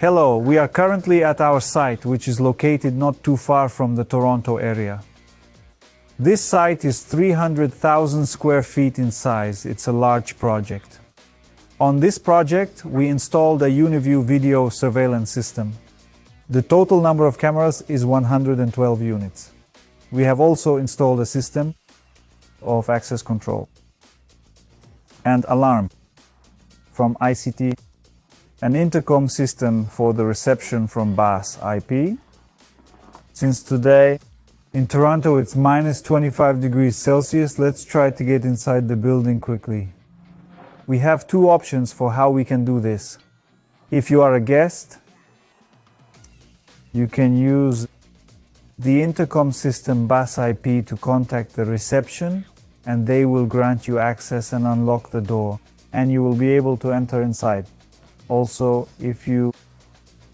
Hello, we are currently at our site, which is located not too far from the Toronto area. This site is 300,000 square feet in size. It's a large project. On this project, we installed a UniView video surveillance system. The total number of cameras is 112 units. We have also installed a system of access control and alarm from ICT, an intercom system for the reception from bus IP. Since today in Toronto it's minus 25 degrees Celsius, let's try to get inside the building quickly. We have two options for how we can do this. If you are a guest, you can use the intercom system bus IP to contact the reception, and they will grant you access and unlock the door, and you will be able to enter inside. Also, if you,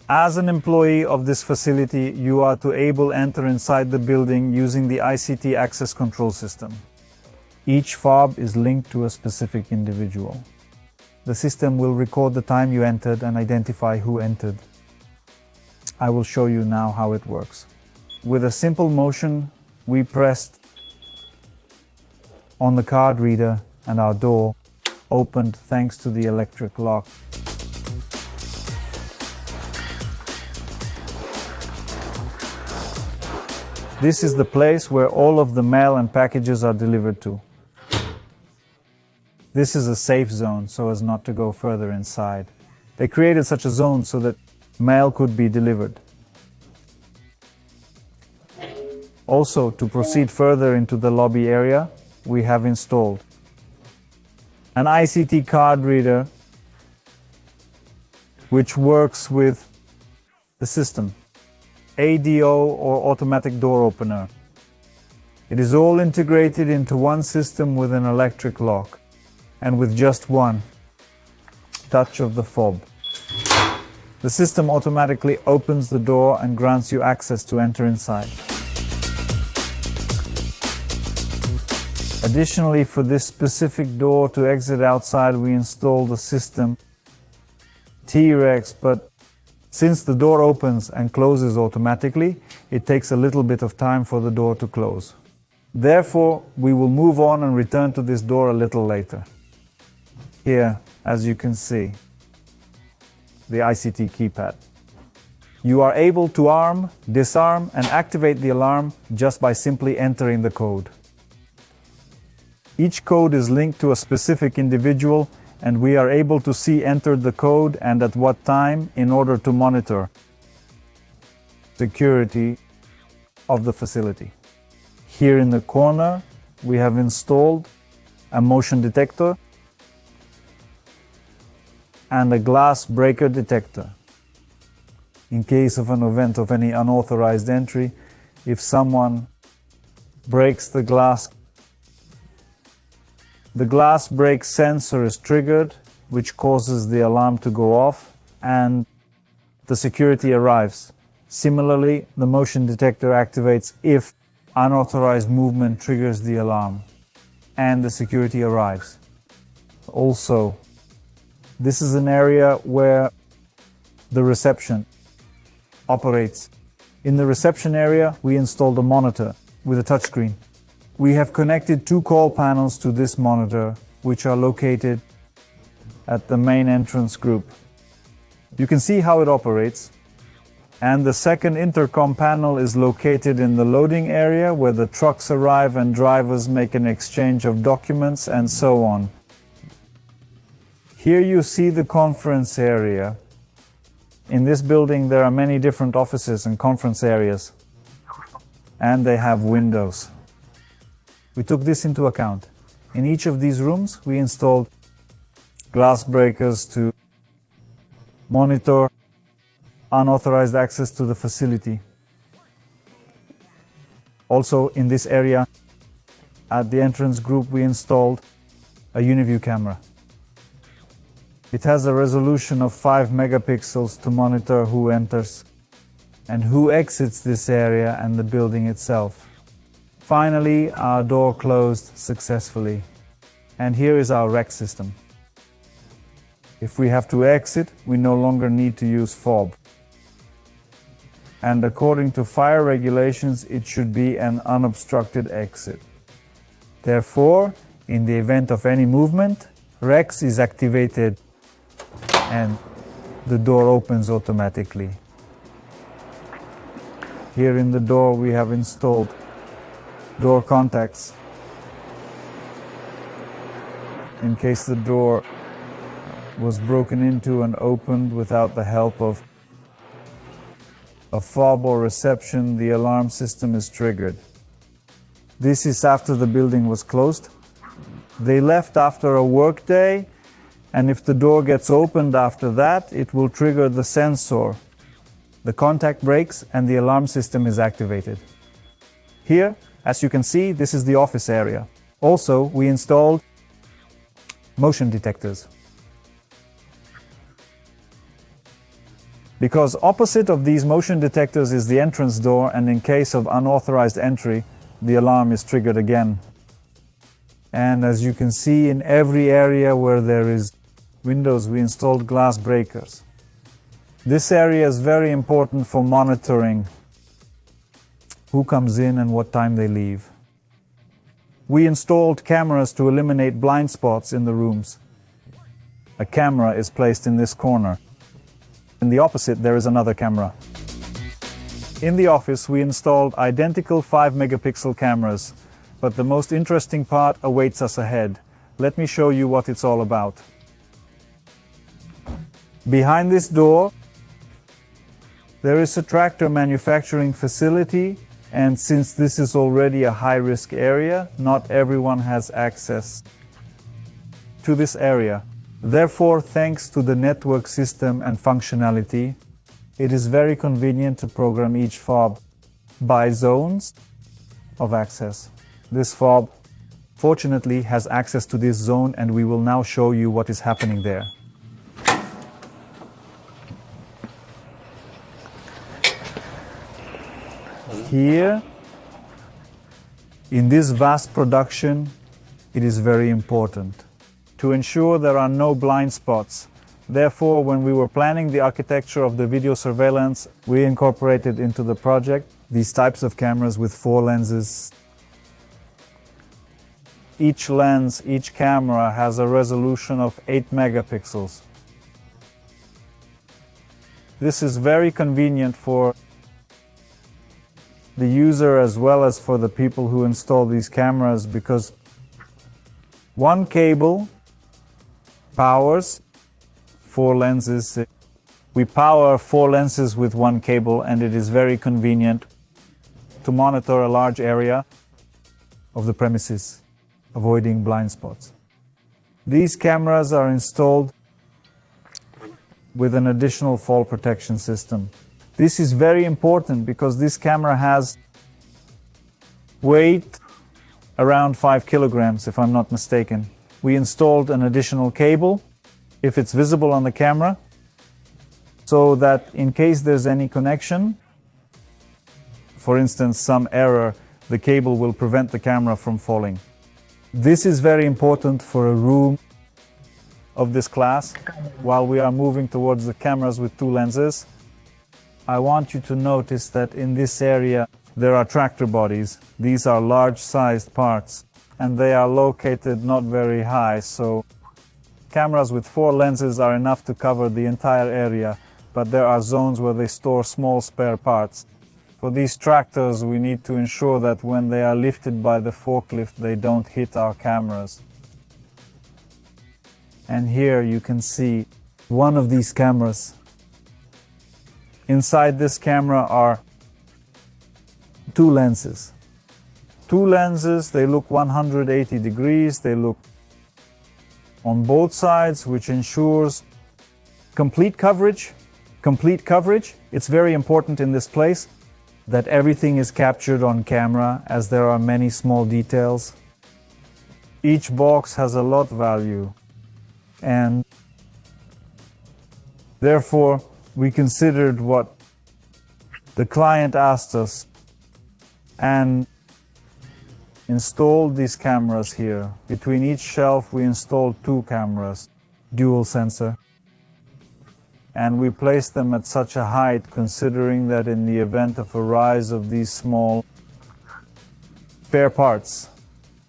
as an employee of this facility, you are to able enter inside the building using the ICT access control system. Each fob is linked to a specific individual. The system will record the time you entered and identify who entered. I will show you now how it works. With a simple motion, we pressed on the card reader and our door opened thanks to the electric lock. This is the place where all of the mail and packages are delivered to. This is a safe zone so as not to go further inside. They created such a zone so that mail could be delivered. Also, to proceed further into the lobby area, we have installed an ICT card reader which works with the system, ADO or automatic door opener. It is all integrated into one system with an electric lock and with just one touch of the fob. The system automatically opens the door and grants you access to enter inside. Additionally, for this specific door to exit outside, we installed the system T-Rex, but since the door opens and closes automatically, it takes a little bit of time for the door to close. Therefore, we will move on and return to this door a little later. Here, as you can see, the ICT keypad. You are able to arm, disarm, and activate the alarm just by simply entering the code. Each code is linked to a specific individual, and we are able to see entered the code and at what time in order to monitor security of the facility. Here in the corner, we have installed a motion detector and a glass breaker detector. In case of an event of any unauthorized entry, if someone breaks the glass break sensor is triggered, which causes the alarm to go off, and the security arrives. Similarly, the motion detector activates if unauthorized movement triggers the alarm, and the security arrives. Also, this is an area where the reception operates. In the reception area, we installed a monitor with a touchscreen. We have connected two call panels to this monitor, which are located at the main entrance group. You can see how it operates. And the second intercom panel is located in the loading area where the trucks arrive and drivers make an exchange of documents and so on. Here you see the conference area. In this building there are many different offices and conference areas, and they have windows. We took this into account. In each of these rooms, we installed glass breakers to monitor unauthorized access to the facility. Also, in this area, at the entrance group, we installed a UniView camera. It has a resolution of 5 megapixels to monitor who enters and who exits this area and the building itself. Finally, our door closed successfully. And here is our rec system. If we have to exit, we no longer need to use fob. And according to fire regulations, it should be an unobstructed exit. Therefore, in the event of any movement, REX is activated and the door opens automatically. Here in the door we have installed door contacts in case the door was broken into and opened without the help of a fob or reception. The alarm system is triggered. This is after the building was closed. They left after a work day, and if the door gets opened after that, it will trigger the sensor. The contact breaks and the alarm system is activated. Here, as you can see, this is the office area. Also, we installed motion detectors. Because opposite of these motion detectors is the entrance door, and in case of unauthorized entry, the alarm is triggered again. And as you can see, in every area where there is windows, we installed glass breakers. This area is very important for monitoring who comes in and what time they leave. We installed cameras to eliminate blind spots in the rooms. A camera is placed in this corner. In the opposite, there is another camera. In the office, we installed identical 5-megapixel cameras, but the most interesting part awaits us ahead. Let me show you what it's all about. Behind this door, there is a tractor manufacturing facility, and since this is already a high-risk area, not everyone has access to this area. Therefore, thanks to the network system and functionality, it is very convenient to program each fob by zones of access. This fob, fortunately, has access to this zone, and we will now show you what is happening there. Here, in this vast production, it is very important to ensure there are no blind spots. Therefore, when we were planning the architecture of the video surveillance, we incorporated into the project these types of cameras with 4 lenses. Each lens, each camera has a resolution of 8 megapixels. This is very convenient for the user as well as for the people who install these cameras, because one cable powers 4 lenses. We power 4 lenses with one cable, and it is very convenient to monitor a large area of the premises, avoiding blind spots. These cameras are installed with an additional fall protection system. This is very important because this camera has weight around 5 kilograms, if I'm not mistaken. We installed an additional cable, if it's visible on the camera, so that in case there's any connection, for instance some error, the cable will prevent the camera from falling. This is very important for a room of this class. While we are moving towards the cameras with 2 lenses, I want you to notice that in this area there are tractor bodies. These are large-sized parts, and they are located not very high, so cameras with 4 lenses are enough to cover the entire area, but there are zones where they store small spare parts. For these tractors, we need to ensure that when they are lifted by the forklift, they don't hit our cameras. And here you can see one of these cameras. Inside this camera are 2 lenses. 2 lenses, they look 180 degrees, they look on both sides, which ensures complete coverage. Complete coverage, it's very important in this place that everything is captured on camera, as there are many small details. Each box has a lot value, and therefore we considered what the client asked us and installed these cameras here. Between each shelf we installed 2 cameras, dual sensor. and we placed them at such a height, considering that in the event of a rise of these small spare parts,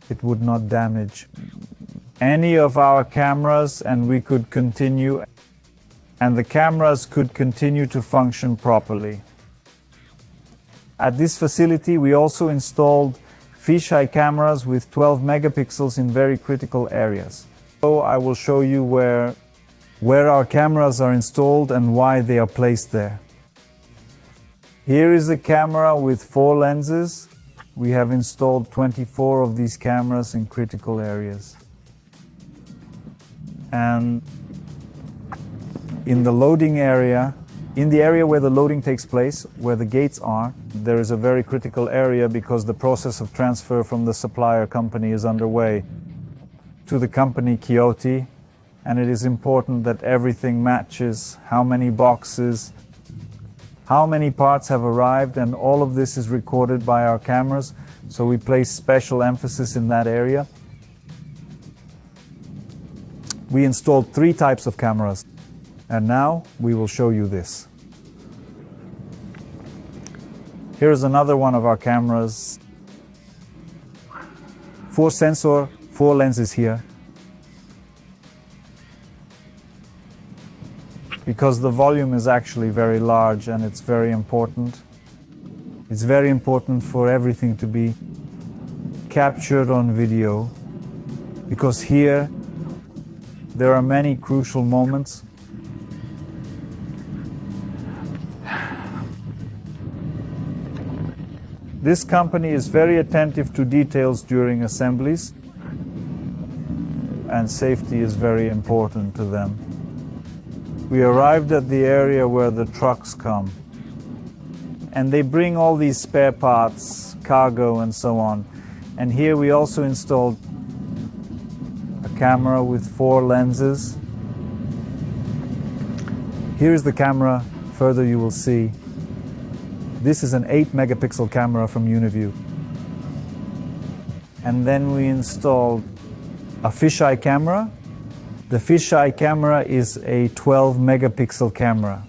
it would not damage any of our cameras, and we could continue, and the cameras could continue to function properly. At this facility, we also installed fisheye cameras with 12 megapixels in very critical areas. So I will show you where our cameras are installed and why they are placed there. Here is a camera with 4 lenses. We have installed 24 of these cameras in critical areas. And in the loading area, in the area where the loading takes place, where the gates are, there is a very critical area because the process of transfer from the supplier company is underway to the company Kyoto, and it is important that everything matches, how many boxes, how many parts have arrived, and all of this is recorded by our cameras, so we place special emphasis in that area. We installed 3 types of cameras, and now we will show you this. Here's another one of our cameras. 4 sensor, 4 lenses here. Because the volume is actually very large and it's very important. It's very important for everything to be captured on video, because here there are many crucial moments. This company is very attentive to details during assemblies, and safety is very important to them. We arrived at the area where the trucks come, and they bring all these spare parts, cargo and so on. And here we also installed a camera with 4 lenses. Here's the camera, further you will see. This is an 8 megapixel camera from UniView. And then we installed a fisheye camera. The fisheye camera is a 12 megapixel camera,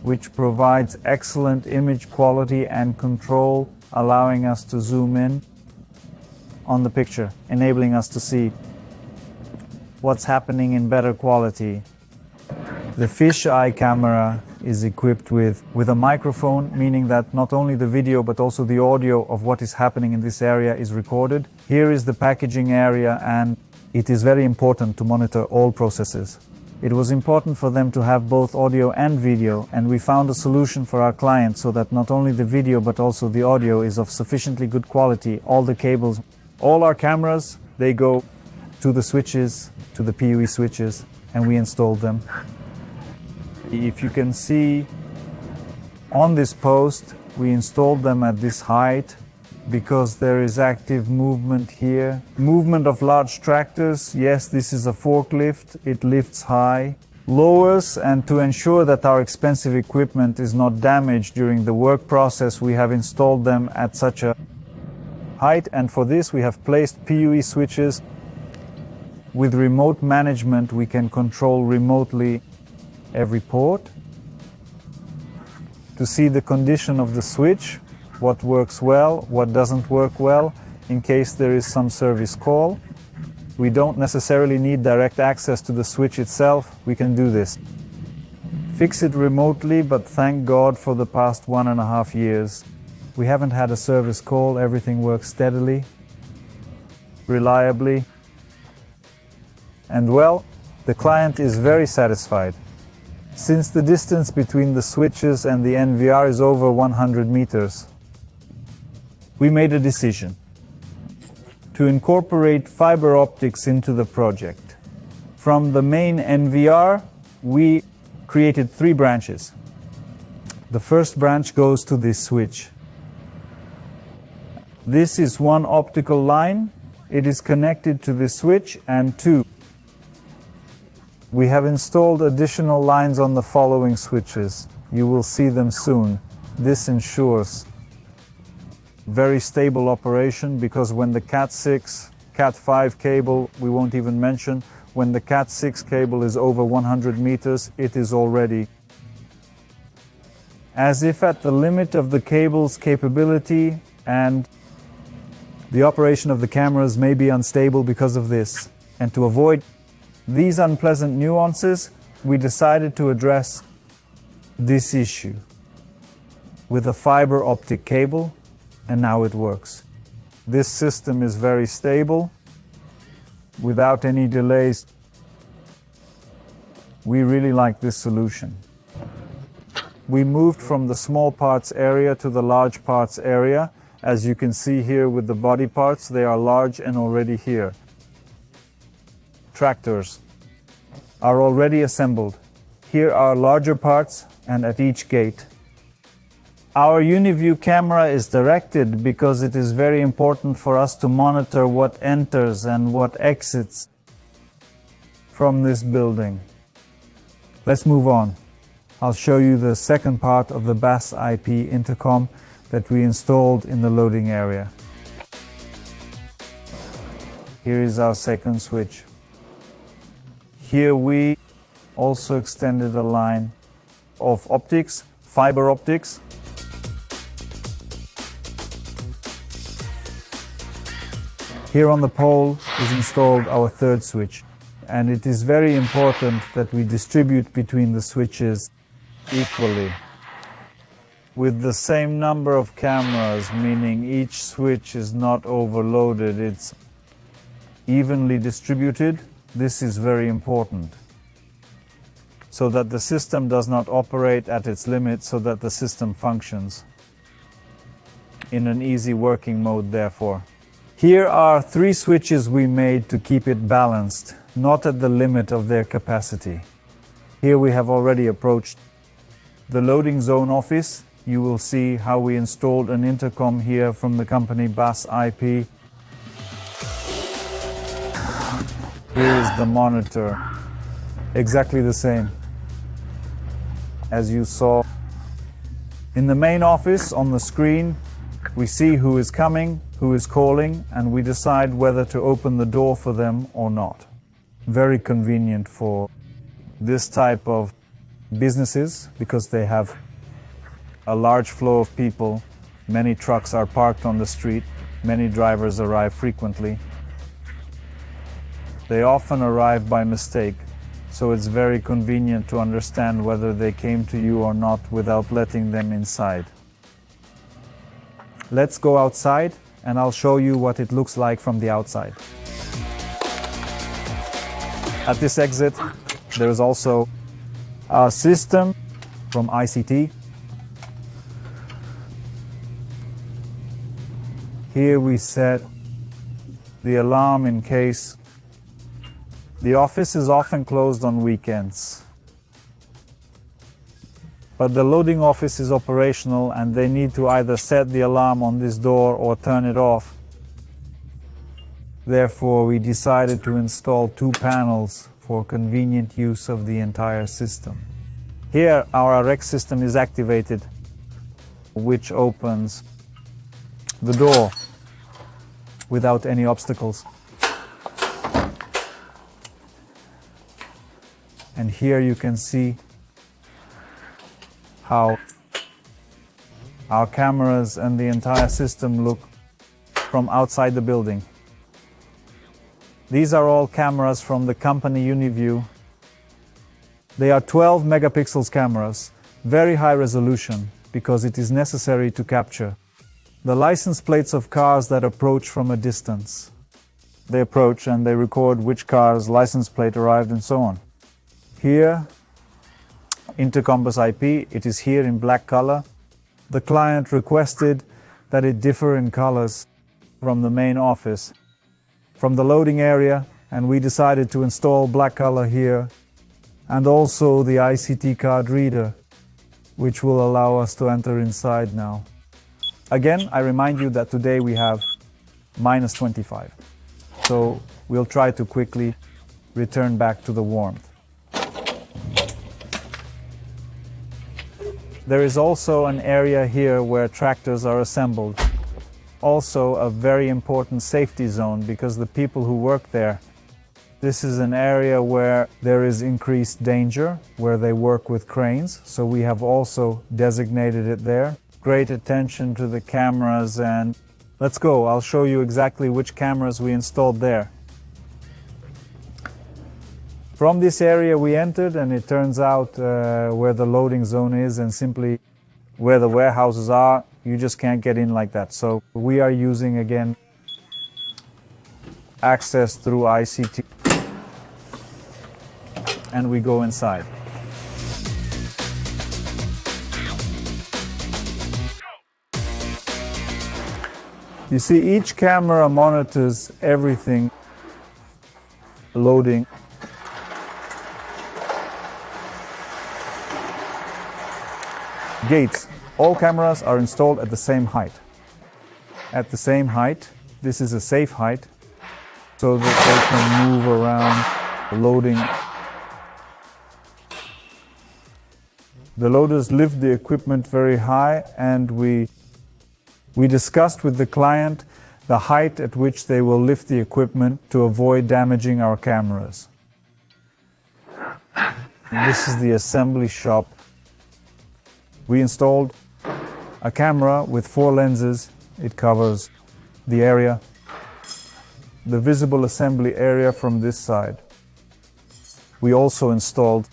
which provides excellent image quality and control, allowing us to zoom in on the picture, enabling us to see what's happening in better quality. The fisheye camera is equipped with a microphone, meaning that not only the video but also the audio of what is happening in this area is recorded. Here is the packaging area, and it is very important to monitor all processes. It was important for them to have both audio and video, and we found a solution for our clients so that not only the video but also the audio is of sufficiently good quality. All the cables, all our cameras, they go to the switches, to the PUE switches, and we installed them. If you can see on this post, we installed them at this height because there is active movement here. Movement of large tractors. Yes, this is a forklift. It lifts high, lowers, and to ensure that our expensive equipment is not damaged during the work process, we have installed them at such a height, and for this we have placed PUE switches. With remote management, we can control remotely every port to see the condition of the switch, what works well, what doesn't work well, in case there is some service call. We don't necessarily need direct access to the switch itself. We can do this. Fix it remotely, but thank God for the past 1.5 years, we haven't had a service call. Everything works steadily, reliably, and well, the client is very satisfied. Since the distance between the switches and the NVR is over 100 meters, we made a decision to incorporate fiber optics into the project. From the main NVR, we created 3 branches. The first branch goes to this switch. This is one optical line. It is connected to the switch, and 2. We have installed additional lines on the following switches. You will see them soon. This ensures very stable operation, because when the Cat6, Cat5 cable, we won't even mention, When the Cat6 cable is over 100 meters, it is already as if at the limit of the cable's capability, and the operation of the cameras may be unstable because of this. And to avoid these unpleasant nuances, we decided to address this issue with a fiber optic cable, and now it works. This system is very stable, without any delays. We really like this solution. We moved from the small parts area to the large parts area. As you can see here with the body parts, they are large and already here. Tractors are already assembled. Here are larger parts and at each gate. Our UniView camera is directed because it is very important for us to monitor what enters and what exits from this building. Let's move on. I'll show you the second part of the BAS IP intercom that we installed in the loading area. Here is our second switch. Here we also extended a line of optics, fiber optics. Here on the pole is installed our third switch, and it is very important that we distribute between the switches equally with the same number of cameras, meaning each switch is not overloaded, it's evenly distributed. This is very important so that the system does not operate at its limit, so that the system functions in an easy working mode therefore. Here are 3 switches we made to keep it balanced, not at the limit of their capacity. Here we have already approached the loading zone office. You will see how we installed an intercom here from the company BAS IP. Here is the monitor, exactly the same as you saw. In the main office on the screen, we see who is coming, who is calling, and we decide whether to open the door for them or not. Very convenient for this type of businesses because they have a large flow of people. Many trucks are parked on the street. Many drivers arrive frequently. They often arrive by mistake, so it's very convenient to understand whether they came to you or not without letting them inside. Let's go outside and I'll show you what it looks like from the outside. At this exit, there is also a system from ICT. Here we set the alarm in case the office is often closed on weekends. But the loading office is operational and they need to either set the alarm on this door or turn it off. Therefore, we decided to install 2 panels for convenient use of the entire system. Here, our RX system is activated, which opens the door without any obstacles. And here you can see how our cameras and the entire system look from outside the building. These are all cameras from the company UniView. They are 12 megapixels cameras, very high resolution, because it is necessary to capture the license plates of cars that approach from a distance. They approach and they record which car's license plate arrived and so on. Here, Intercom BAS IP, it is here in black color. The client requested that it differ in colors from the main office, from the loading area, and we decided to install black color here, and also the ICT card reader, which will allow us to enter inside now. Again, I remind you that today we have -25, so we'll try to quickly return back to the warmth. There is also an area here where tractors are assembled. Also a very important safety zone because the people who work there, This is an area where there is increased danger, where they work with cranes, so we have also designated it there. Great attention to the cameras, and let's go. I'll show you exactly which cameras we installed there. From this area we entered, and it turns out where the loading zone is and simply where the warehouses are, you just can't get in like that. So we are using again access through ICT, and we go inside. You see, each camera monitors everything, loading. Gates. All cameras are installed at the same height. At the same height, this is a safe height, so that they can move around loading. The loaders lift the equipment very high, and we discussed with the client the height at which they will lift the equipment to avoid damaging our cameras. This is the assembly shop. We installed a camera with 4 lenses. It covers the area, the visible assembly area from this side. We also installed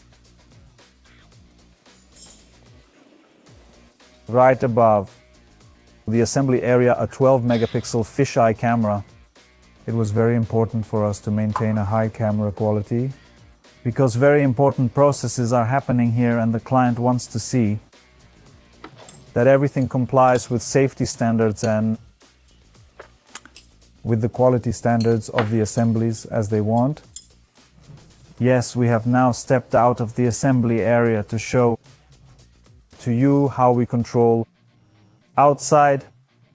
right above the assembly area a 12 megapixel fisheye camera. It was very important for us to maintain a high camera quality because very important processes are happening here, and the client wants to see that everything complies with safety standards and with the quality standards of the assemblies as they want. Yes, we have now stepped out of the assembly area to show to you how we control outside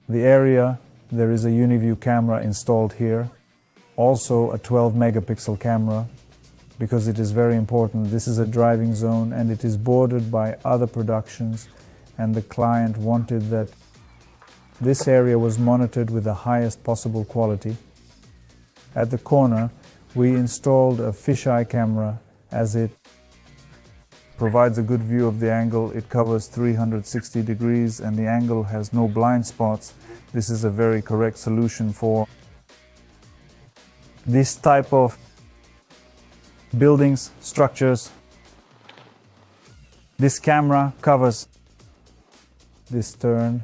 the area. There is a UniView camera installed here, also a 12 megapixel camera, because it is very important. This is a driving zone and it is bordered by other productions, and the client wanted that this area was monitored with the highest possible quality. At the corner, we installed a fisheye camera as it provides a good view of the angle. It covers 360 degrees and the angle has no blind spots. This is a very correct solution for this type of buildings, structures. This camera covers this turn.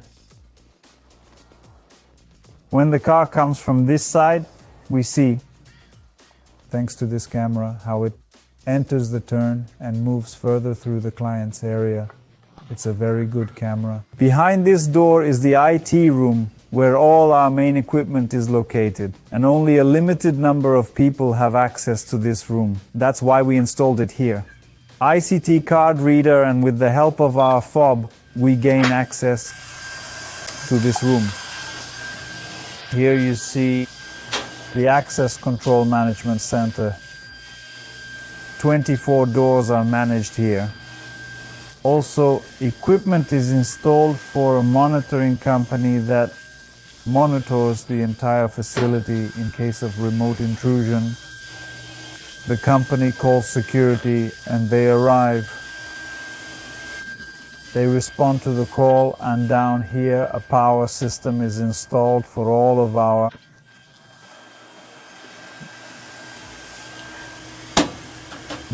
When the car comes from this side, we see, thanks to this camera, how it enters the turn and moves further through the client's area. It's a very good camera. Behind this door is the IT room, where all our main equipment is located, and only a limited number of people have access to this room. That's why we installed it here. ICT card reader, and with the help of our fob, we gain access to this room. Here you see the access control management center. 24 doors are managed here. Also, equipment is installed for a monitoring company that monitors the entire facility in case of remote intrusion. The company calls security and they arrive. They respond to the call, and down here a power system is installed for all of our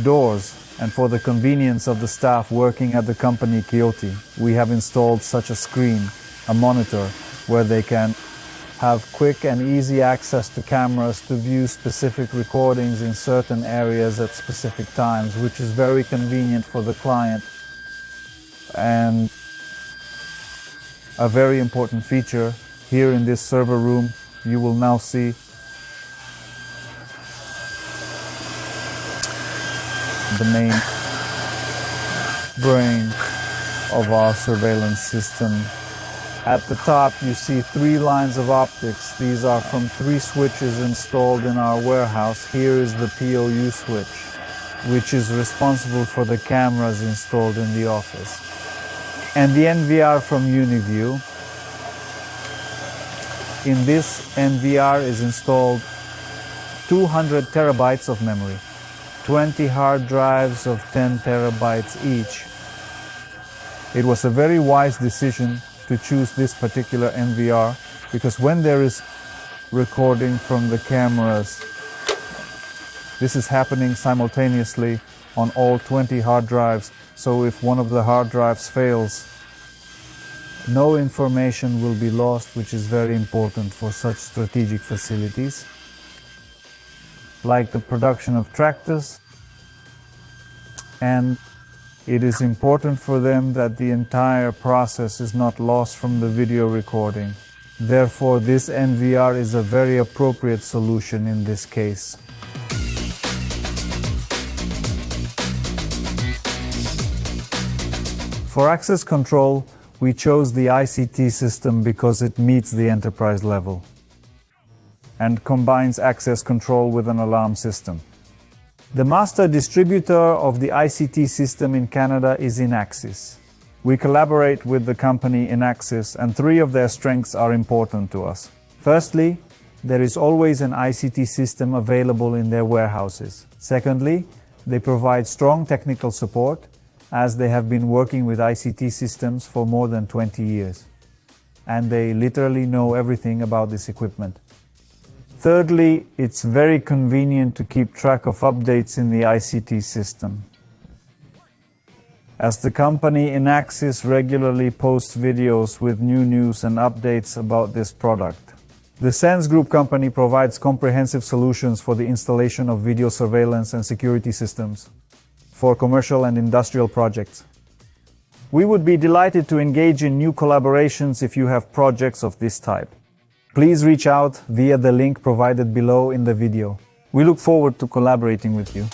doors. And for the convenience of the staff working at the company Kioti, we have installed such a screen, a monitor, where they can have quick and easy access to cameras to view specific recordings in certain areas at specific times, which is very convenient for the client. And a very important feature here in this server room, you will now see the main brain of our surveillance system. At the top you see 3 lines of optics. These are from 3 switches installed in our warehouse. Here is the POU switch, which is responsible for the cameras installed in the office. And the NVR from UniView. In this NVR is installed 200 terabytes of memory, 20 hard drives of 10 terabytes each. It was a very wise decision to choose this particular NVR because when there is recording from the cameras, this is happening simultaneously on all 20 hard drives. So if one of the hard drives fails, no information will be lost, which is very important for such strategic facilities, like the production of tractors. And it is important for them that the entire process is not lost from the video recording. Therefore, this NVR is a very appropriate solution in this case. For access control, we chose the ICT system because it meets the enterprise level and combines access control with an alarm system. The master distributor of the ICT system in Canada is Inaxsys. We collaborate with the company Inaxsys, and three of their strengths are important to us. Firstly, there is always an ICT system available in their warehouses. Secondly, they provide strong technical support, as they have been working with ICT systems for more than 20 years. And they literally know everything about this equipment. Thirdly, it's very convenient to keep track of updates in the ICT system, as the company Inaxsys regularly posts videos with new news and updates about this product. The Sense Group company provides comprehensive solutions for the installation of video surveillance and security systems for commercial and industrial projects. We would be delighted to engage in new collaborations if you have projects of this type. Please reach out via the link provided below in the video. We look forward to collaborating with you.